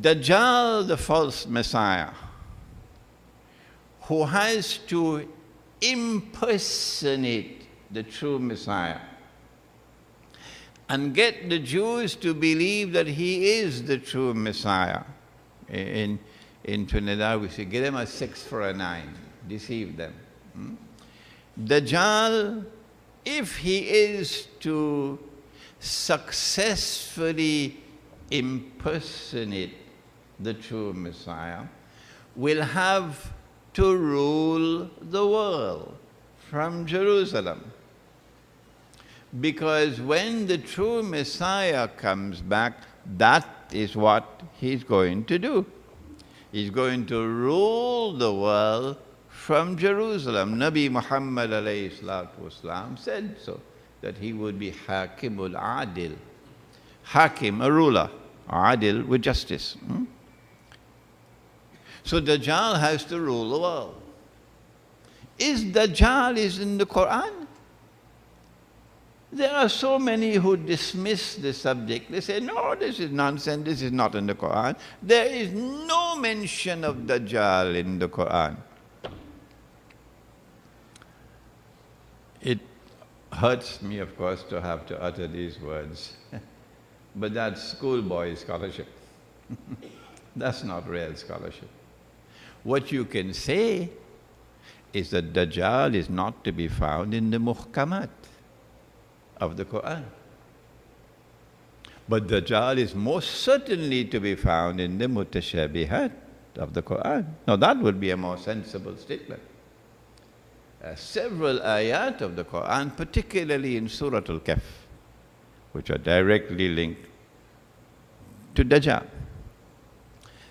Dajjal, the false Messiah, who has to impersonate the true Messiah and get the Jews to believe that he is the true Messiah. In Trinidad, we say, give them a 6 for a 9, deceive them. Dajjal, if he is to successfully impersonate the true Messiah, will have to rule the world from Jerusalem. Because when the true Messiah comes back, that is what he's going to do. He's going to rule the world from Jerusalem. Nabi Muhammad alayhi salatu wasalam said so, that he would be Hakimul Adil. Hakim, a ruler, Adil with justice. So Dajjal has to rule the world. Is Dajjal in the Quran? There are so many who dismiss the subject. They say, no, this is nonsense, this is not in the Quran. There is no mention of Dajjal in the Quran. It hurts me, of course, to have to utter these words. But that's schoolboy scholarship. That's not real scholarship. What you can say is that Dajjal is not to be found in the muhkamat of the Quran. But Dajjal is most certainly to be found in the mutashabihat of the Quran. Now that would be a more sensible statement. Several ayat of the Quran, particularly in Surah Al-Kahf, which are directly linked to Dajjal.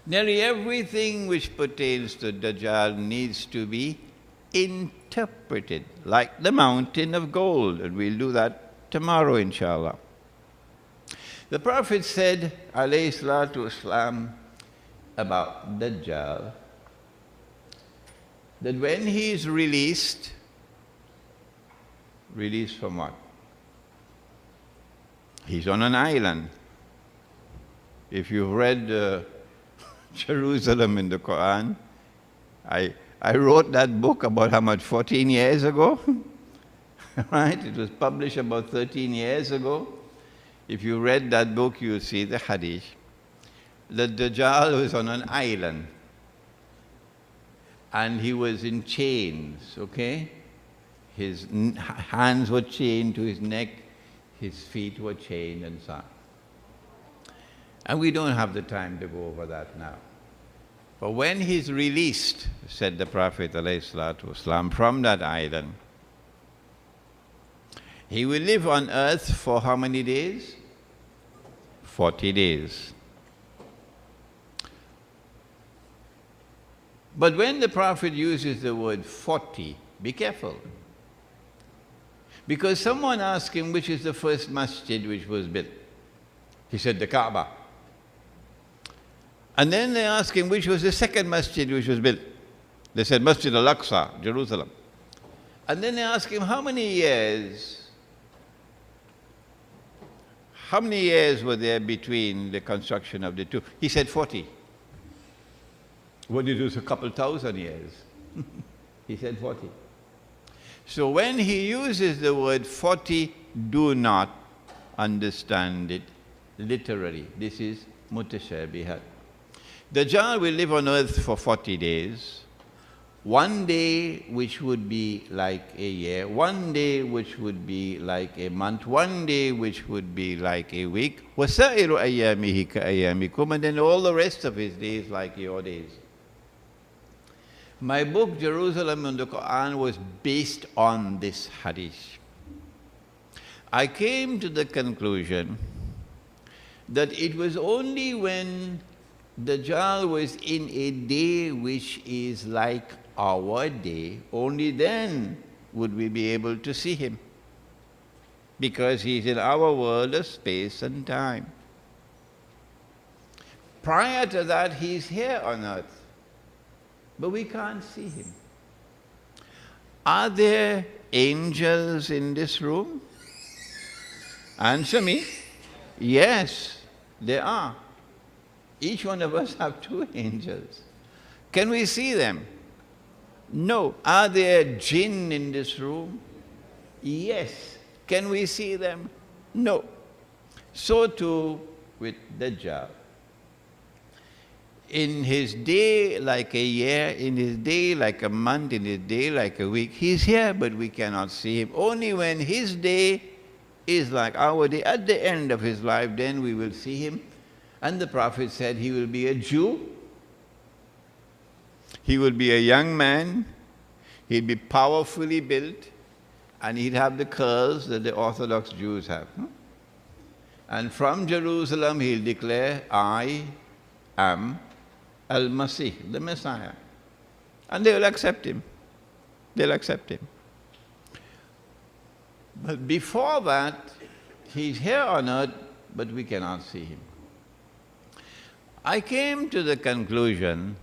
Nearly everything which pertains to Dajjal needs to be interpreted, like the mountain of gold, and we'll do that tomorrow, inshallah. The Prophet said, alayhi salatu wasalam, about Dajjal, that when he is released from what? He's on an island. If you've read Jerusalem in the Quran, I wrote that book about how much, 14 years ago? Right? It was published about 13 years ago. If you read that book, you'll see the hadith. That Dajjal was on an island. And he was in chains, okay? His hands were chained to his neck, his feet were chained and so on. And we don't have the time to go over that now. But when he's released, said the Prophet ﷺ, from that island, he will live on earth for how many days? 40 days. But when the Prophet uses the word 40, be careful. Because someone asked him which is the first masjid which was built. He said the Kaaba. And then they asked him which was the second masjid which was built. They said Masjid al-Aqsa, Jerusalem. And then they asked him how many years were there between the construction of the two? He said 40. What did it do? A couple thousand years. He said 40. So when he uses the word 40, do not understand it literally. This is mutashabihat. Dajjal will live on earth for 40 days. One day which would be like a year, one day which would be like a month, one day which would be like a week. وَسَائِرُ أَيَّامِهِ كَأَيَّامِكُمْ, and then all the rest of his days like your days. My book, Jerusalem and the Quran, was based on this hadith. I came to the conclusion that it was only when Dajjal was in a day which is like our day, only then would we be able to see him. Because he's in our world of space and time. Prior to that, he's here on earth. But we can't see him. Are there angels in this room? Answer me. Yes, there are. Each one of us have two angels. Can we see them? No. Are there jinn in this room? Yes. Can we see them? No. So too with Dajjal. In his day like a year, in his day like a month, in his day like a week, he's here, but we cannot see him. Only when his day is like our day, at the end of his life, then we will see him. And the Prophet said he will be a Jew. He will be a young man. He'll be powerfully built. And he'd have the curls that the Orthodox Jews have. And from Jerusalem, he'll declare, I am Al-Masih, the Messiah. And they will accept him. They'll accept him. But before that, he's here on earth, but we cannot see him. I came to the conclusion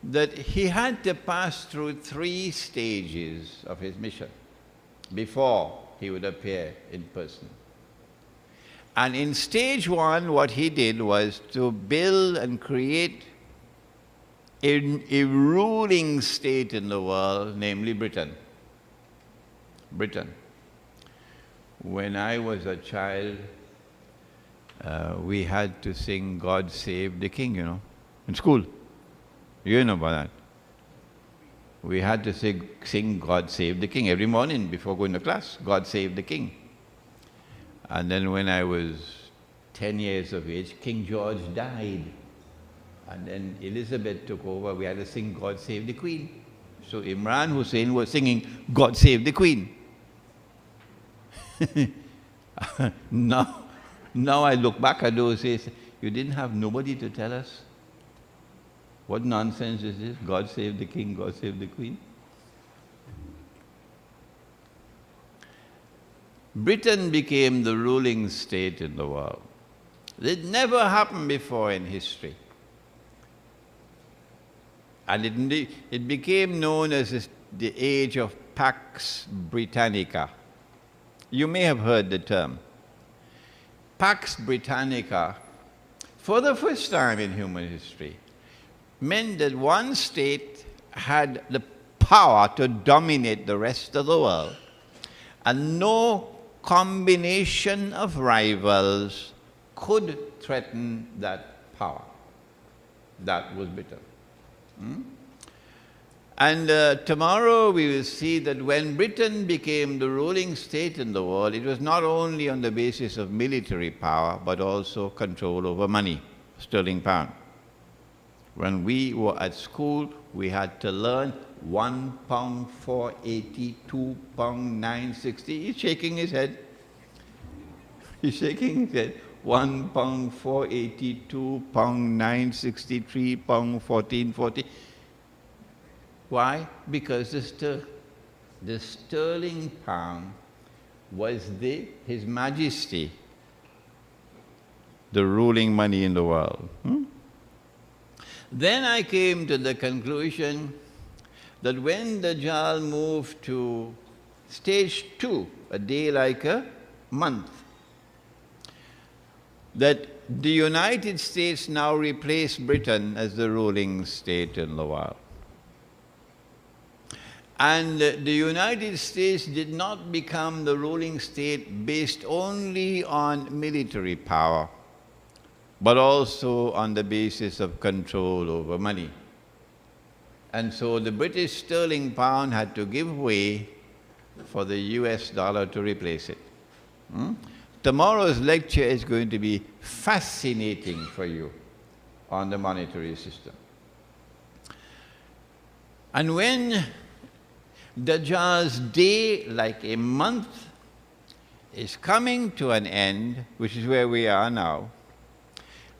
that he had to pass through 3 stages of his mission before he would appear in person. And in stage 1, what he did was to build and create a ruling state in the world, namely Britain. Britain. When I was a child, we had to sing God Save the King, in school. You know about that. We had to sing God Save the King every morning before going to class. God Save the King. And then when I was 10 years of age, King George died. And then Elizabeth took over. We had to sing God Save the Queen. So Imran Hussein was singing God Save the Queen. Now I look back at those days, you didn't have nobody to tell us? What nonsense is this? God save the king, God save the queen. Britain became the ruling state in the world. It never happened before in history. And it became known as the age of Pax Britannica. You may have heard the term. Pax Britannica, for the first time in human history, meant that one state had the power to dominate the rest of the world, and no combination of rivals could threaten that power. That was Britain. And tomorrow we will see that when Britain became the ruling state in the world, it was not only on the basis of military power, but also control over money, sterling pound. When we were at school, we had to learn £1 4.80, £2 9.60. He's shaking his head. He's shaking his head. £1 4.80, £2 9.60, £3 14.40. Why? Because the sterling pound was His Majesty, the ruling money in the world. Then I came to the conclusion that when Dajjal moved to stage 2, a day like a month, that the United States now replaced Britain as the ruling state in the world. And the United States did not become the ruling state based only on military power, but also on the basis of control over money. And so the British sterling pound had to give way for the US dollar to replace it. Tomorrow's lecture is going to be fascinating for you on the monetary system. And when Dajjal's day, like a month, is coming to an end, which is where we are now,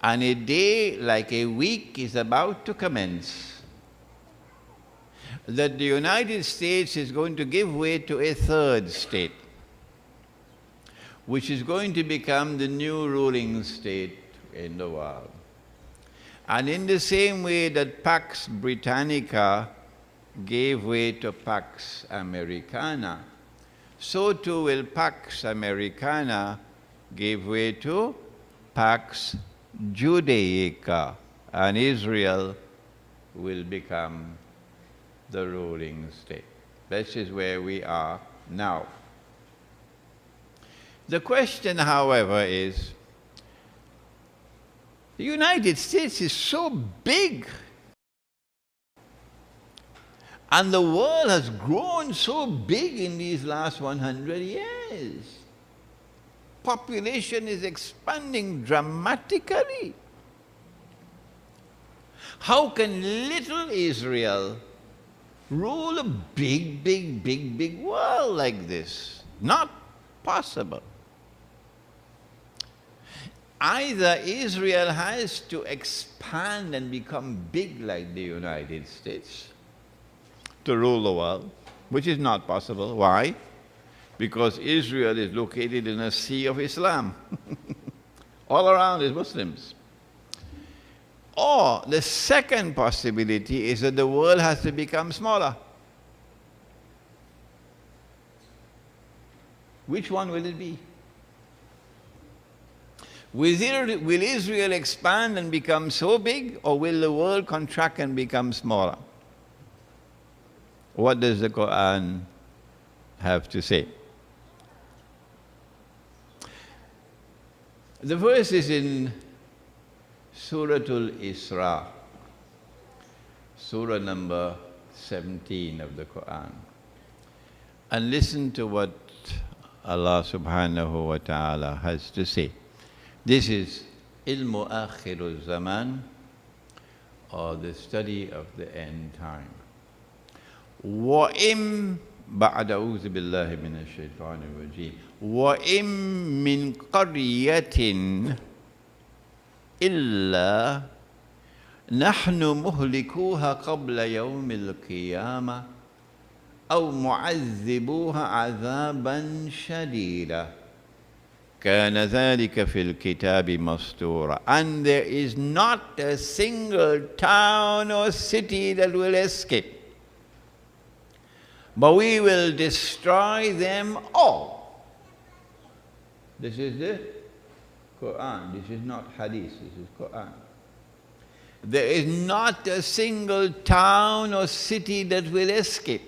and a day like a week is about to commence, that the United States is going to give way to a third state, which is going to become the new ruling state in the world. And in the same way that Pax Britannica gave way to Pax Americana, so too will Pax Americana give way to Pax Judaica, and Israel will become the ruling state. This is where we are now. The question, however, is, the United States is so big, and the world has grown so big in these last 100 years. Population is expanding dramatically. How can little Israel rule a big world like this? Not possible. Either Israel has to expand and become big like the United States to rule the world, which is not possible. Why? Because Israel is located in a sea of Islam. All around is Muslims. Or the second possibility is that the world has to become smaller. Which one will it be? Will Israel expand and become so big, or will the world contract and become smaller? What does the Quran have to say? The verse is in Surah Al-Isra, Surah number 17 of the Quran. And listen to what Allah subhanahu wa ta'ala has to say. This is Ilmu Akhirul Zaman, or the study of the end time. وَإِمْ بَعْدَ أَعُوذُ بِاللَّهِ مِنَ الشَّيْطَانِ الرَّجِيمِ وَإِمْ مِنْ قَرْيَةٍ إِلَّا نَحْنُ مُهْلِكُوهَا قَبْلَ يَوْمِ الْقِيَامَةِ أَوْ مُعَذِّبُوهَا عَذَابًا شَدِيدًا كَانَ ذَلِكَ فِي الْكِتَابِ مَسْطُورًا. And there is not a single town or city that will escape, but we will destroy them all. This is the Quran. This is not Hadith. This is Quran. There is not a single town or city that will escape,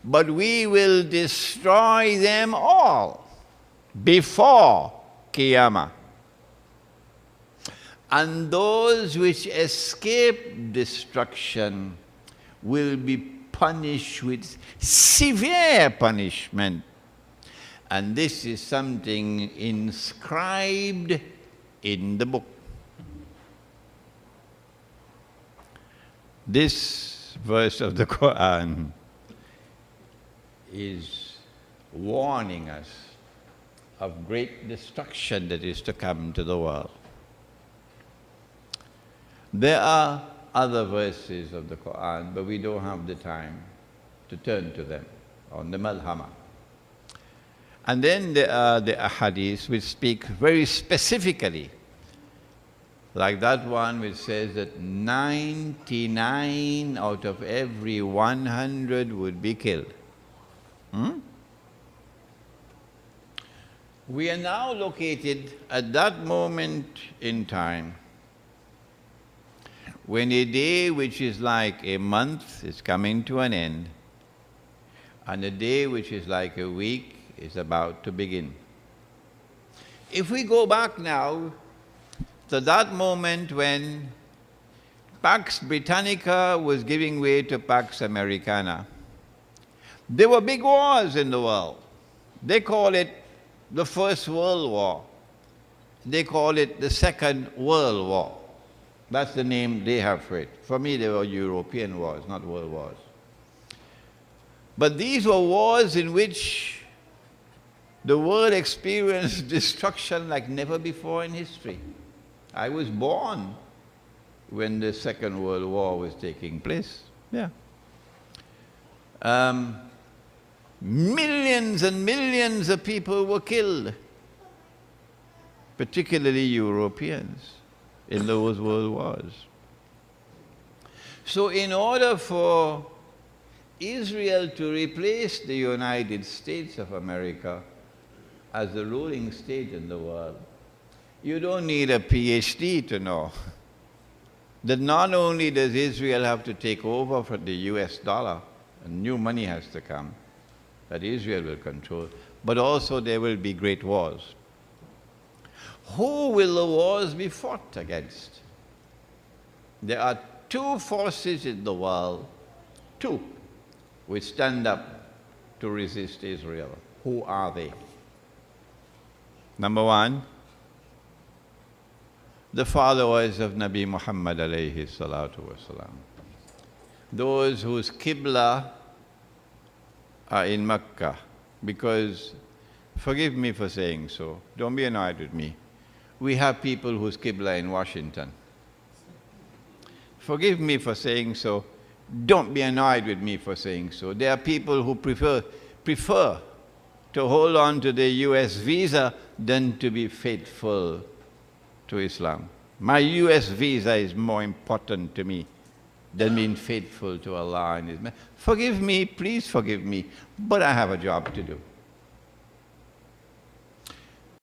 but we will destroy them all before Qiyamah. And those which escape destruction will be punished with severe punishment. And this is something inscribed in the book. This verse of the Quran is warning us of great destruction that is to come to the world. There are other verses of the Quran, but we don't have the time to turn to them on the Malhama. And then there are the ahadith which speak very specifically, like that one which says that 99 out of every 100 would be killed. We are now located at that moment in time when a day which is like a month is coming to an end, and a day which is like a week is about to begin. If we go back now to that moment when Pax Britannica was giving way to Pax Americana, there were big wars in the world. They call it the First World War. They call it the Second World War. That's the name they have for it. For me, they were European wars, not world wars. But these were wars in which the world experienced destruction like never before in history. I was born when the Second World War was taking place. Yeah. Millions and millions of people were killed, particularly Europeans, in those world wars. So in order for Israel to replace the United States of America as the ruling state in the world, You don't need a PhD to know that not only does Israel have to take over for the US dollar, and new money has to come that Israel will control, but also there will be great wars. Who will the wars be fought against? There are two forces in the world, two, which stand up to resist Israel. Who are they? Number one, the followers of Nabi Muhammad alayhi salatu wasalam. Those whose Qibla are in Mecca, because, forgive me for saying so, don't be annoyed with me, we have people whose Qibla are in Washington. Forgive me for saying so, don't be annoyed with me for saying so. There are people who prefer to hold on to the US visa than to be faithful to Islam. My US visa is more important to me than being faithful to Allah and His Messenger. Forgive me, please forgive me, but I have a job to do.